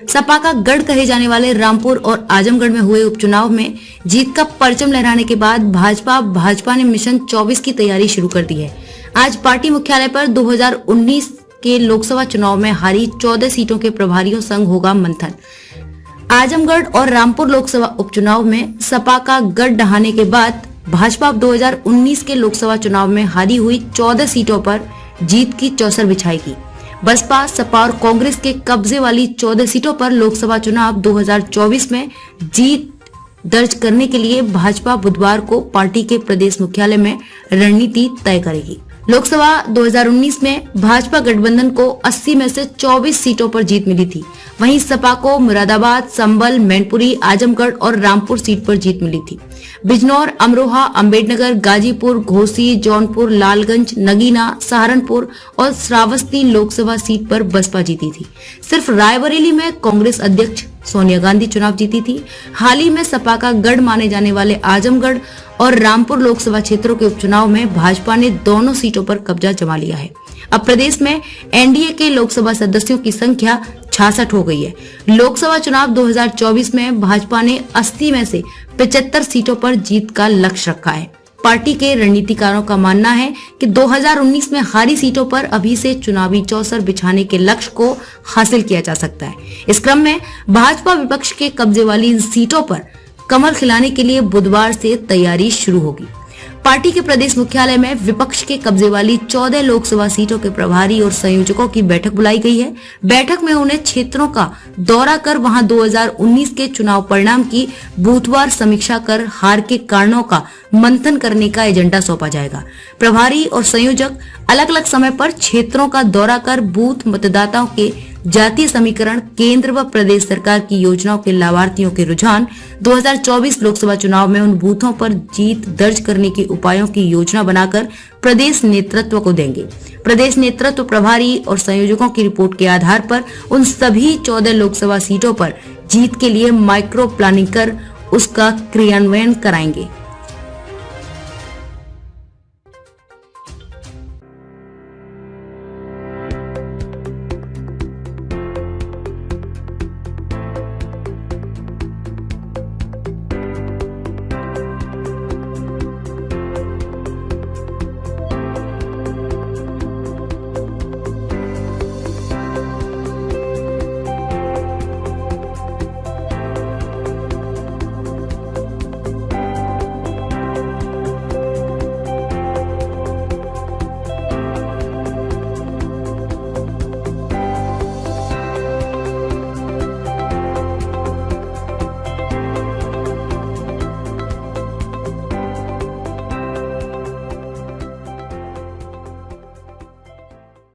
सपा का गढ़ कहे जाने वाले रामपुर और आजमगढ़ में हुए उपचुनाव में जीत का परचम लहराने के बाद भाजपा ने मिशन 24 की तैयारी शुरू कर दी है। आज पार्टी मुख्यालय पर 2019 के लोकसभा चुनाव में हारी 14 सीटों के प्रभारियों संग होगा मंथन। आजमगढ़ और रामपुर लोकसभा उपचुनाव में सपा का गढ़ ढहाने के बाद भाजपा 2019 के लोकसभा चुनाव में हारी हुई 14 सीटों पर जीत की चौसर बिछाएगी। बसपा, सपा और कांग्रेस के कब्जे वाली 14 सीटों पर लोकसभा चुनाव 2024 में जीत दर्ज करने के लिए भाजपा बुधवार को पार्टी के प्रदेश मुख्यालय में रणनीति तय करेगी। लोकसभा 2019 में भाजपा गठबंधन को 80 में से 24 सीटों पर जीत मिली थी। वहीं सपा को मुरादाबाद, संभल, मैनपुरी, आजमगढ़ और रामपुर सीट पर जीत मिली थी। बिजनौर, अमरोहा, अम्बेडकर, गाजीपुर, घोसी, जौनपुर, लालगंज, नगीना, सहारनपुर और श्रावस्ती लोकसभा सीट पर बसपा जीती थी। सिर्फ रायबरेली में कांग्रेस अध्यक्ष सोनिया गांधी चुनाव जीती थी। हाल ही में सपा का गढ़ माने जाने वाले आजमगढ़ और रामपुर लोकसभा क्षेत्रों के उपचुनाव में भाजपा ने दोनों सीटों पर कब्जा जमा लिया है। अब प्रदेश में एनडीए के लोकसभा सदस्यों की संख्या 66 हो गई है। लोकसभा चुनाव 2024 में भाजपा ने 80 में से 75 सीटों पर जीत का लक्ष्य रखा है। पार्टी के रणनीतिकारों का मानना है कि 2019 में हारी सीटों पर अभी से चुनावी चौसर बिछाने के लक्ष्य को हासिल किया जा सकता है। इस क्रम में भाजपा विपक्ष के कब्जे वाली इन सीटों पर कमर खिलाने के लिए बुधवार से तैयारी शुरू होगी। पार्टी के प्रदेश मुख्यालय में विपक्ष के कब्जे वाली 14 लोकसभा सीटों के प्रभारी और संयोजकों की बैठक बुलाई गई है। बैठक में उन्हें क्षेत्रों का दौरा कर वहां 2019 के चुनाव परिणाम की बूथवार समीक्षा कर हार के कारणों का मंथन करने का एजेंडा सौंपा जाएगा। प्रभारी और संयोजक अलग अलग समय पर क्षेत्रों का दौरा कर बूथ मतदाताओं के जातीय समीकरण, केंद्र व प्रदेश सरकार की योजनाओं के लाभार्थियों के रुझान, 2024 लोकसभा चुनाव में उन बूथों पर जीत दर्ज करने के उपायों की योजना बनाकर प्रदेश नेतृत्व को देंगे। प्रदेश नेतृत्व प्रभारी और संयोजकों की रिपोर्ट के आधार पर उन सभी 14 लोकसभा सीटों पर जीत के लिए माइक्रो प्लानिंग कर उसका क्रियान्वयन कराएंगे।